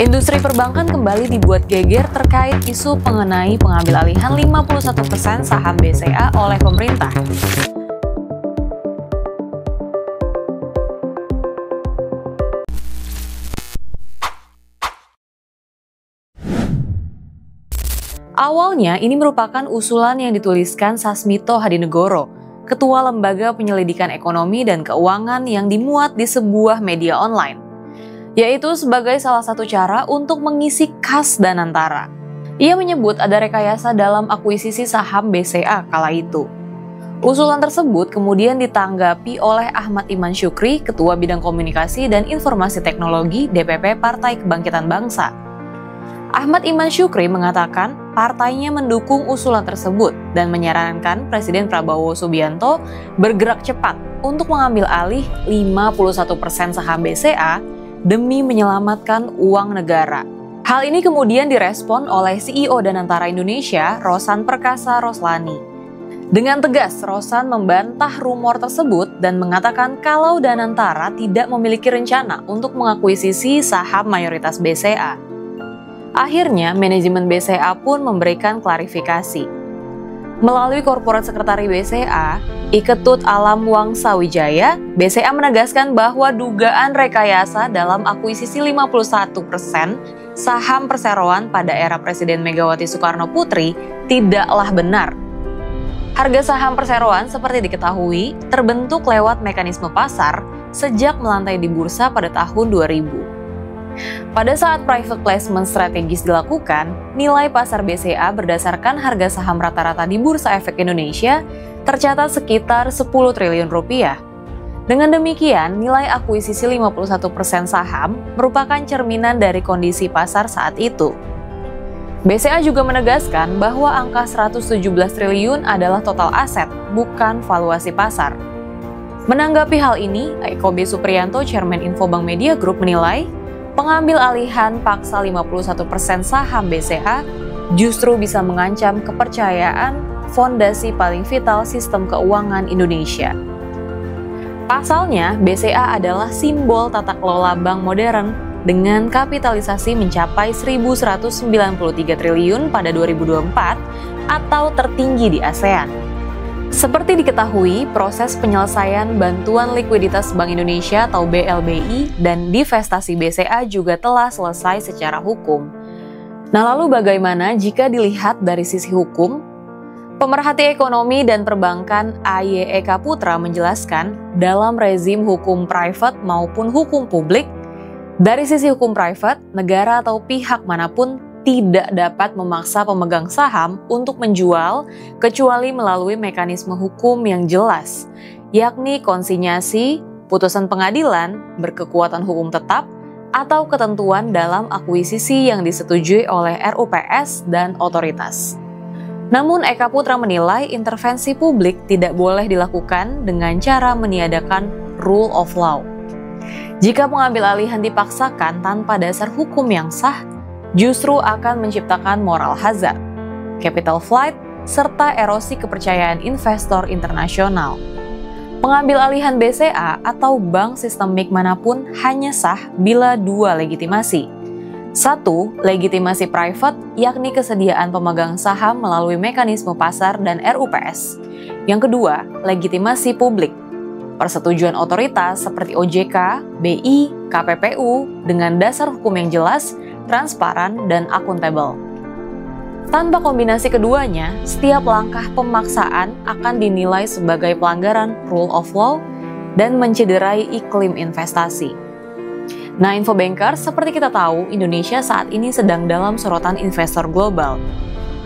Industri perbankan kembali dibuat geger terkait isu mengenai pengambil alihan 51% saham BCA oleh pemerintah. Awalnya, ini merupakan usulan yang dituliskan Sasmito Hadinegoro, Ketua Lembaga Penyelidikan Ekonomi dan Keuangan yang dimuat di sebuah media online, yaitu sebagai salah satu cara untuk mengisi kas Danantara. Ia menyebut ada rekayasa dalam akuisisi saham BCA kala itu. Usulan tersebut kemudian ditanggapi oleh Ahmad Iman Syukri, Ketua Bidang Komunikasi dan Informasi Teknologi DPP Partai Kebangkitan Bangsa. Ahmad Iman Syukri mengatakan partainya mendukung usulan tersebut dan menyarankan Presiden Prabowo Subianto bergerak cepat untuk mengambil alih 51% saham BCA demi menyelamatkan uang negara. Hal ini kemudian direspon oleh CEO Danantara Indonesia, Rosan Perkasa Roslani. Dengan tegas, Rosan membantah rumor tersebut dan mengatakan kalau Danantara tidak memiliki rencana untuk mengakuisisi saham mayoritas BCA. Akhirnya, manajemen BCA pun memberikan klarifikasi. Melalui korporat sekretari BCA, Iketut Alam Wangsa Wijaya, BCA menegaskan bahwa dugaan rekayasa dalam akuisisi 51% saham perseroan pada era Presiden Megawati Soekarno Putri tidaklah benar. Harga saham perseroan seperti diketahui terbentuk lewat mekanisme pasar sejak melantai di bursa pada tahun 2000. Pada saat private placement strategis dilakukan, nilai pasar BCA berdasarkan harga saham rata-rata di Bursa Efek Indonesia tercatat sekitar 10 triliun rupiah. Dengan demikian, nilai akuisisi 51% saham merupakan cerminan dari kondisi pasar saat itu. BCA juga menegaskan bahwa angka 117 triliun adalah total aset, bukan valuasi pasar. Menanggapi hal ini, Eko B. Supriyanto, Chairman Infobank Media Group menilai, pengambil alihan paksa 51% saham BCA justru bisa mengancam kepercayaan fondasi paling vital sistem keuangan Indonesia. Pasalnya, BCA adalah simbol tata kelola bank modern dengan kapitalisasi mencapai 1.193 triliun pada 2024 atau tertinggi di ASEAN. Seperti diketahui, proses penyelesaian bantuan likuiditas Bank Indonesia atau BLBI dan divestasi BCA juga telah selesai secara hukum. Nah, lalu bagaimana jika dilihat dari sisi hukum? Pemerhati ekonomi dan perbankan AY Eka Putra menjelaskan, dalam rezim hukum private maupun hukum publik, dari sisi hukum private, negara atau pihak manapun tidak dapat memaksa pemegang saham untuk menjual kecuali melalui mekanisme hukum yang jelas, yakni konsinyasi, putusan pengadilan, berkekuatan hukum tetap, atau ketentuan dalam akuisisi yang disetujui oleh RUPS dan otoritas. Namun Eka Putra menilai intervensi publik tidak boleh dilakukan dengan cara meniadakan rule of law. Jika pengambil alihan dipaksakan tanpa dasar hukum yang sah, justru akan menciptakan moral hazard, capital flight, serta erosi kepercayaan investor internasional. Pengambil alihan BCA atau bank sistemik manapun hanya sah bila dua legitimasi. Satu, legitimasi private, yakni kesediaan pemegang saham melalui mekanisme pasar dan RUPS. Yang kedua, legitimasi publik, persetujuan otoritas seperti OJK, BI, KPPU dengan dasar hukum yang jelas, transparan, dan akuntabel. Tanpa kombinasi keduanya, setiap langkah pemaksaan akan dinilai sebagai pelanggaran rule of law dan mencederai iklim investasi. Nah, Infobankers, seperti kita tahu, Indonesia saat ini sedang dalam sorotan investor global.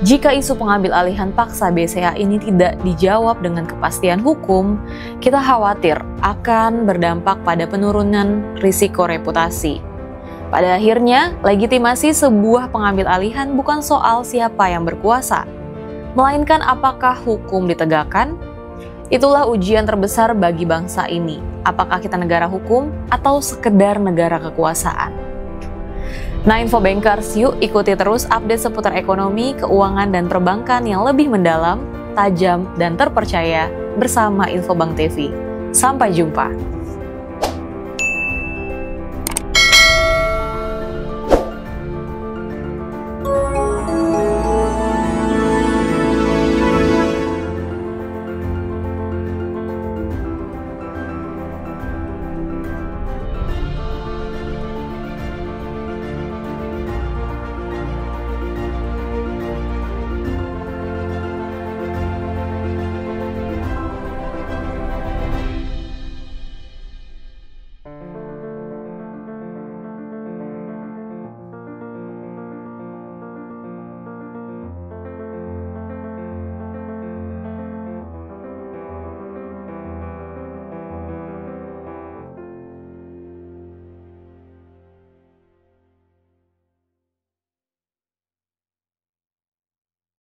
Jika isu pengambil alihan paksa BCA ini tidak dijawab dengan kepastian hukum, kita khawatir akan berdampak pada penurunan risiko reputasi. Pada akhirnya, legitimasi sebuah pengambil alihan bukan soal siapa yang berkuasa, melainkan apakah hukum ditegakkan. Itulah ujian terbesar bagi bangsa ini. Apakah kita negara hukum atau sekedar negara kekuasaan? Nah, Infobankers, yuk ikuti terus update seputar ekonomi, keuangan, dan perbankan yang lebih mendalam, tajam, dan terpercaya bersama Infobank TV. Sampai jumpa.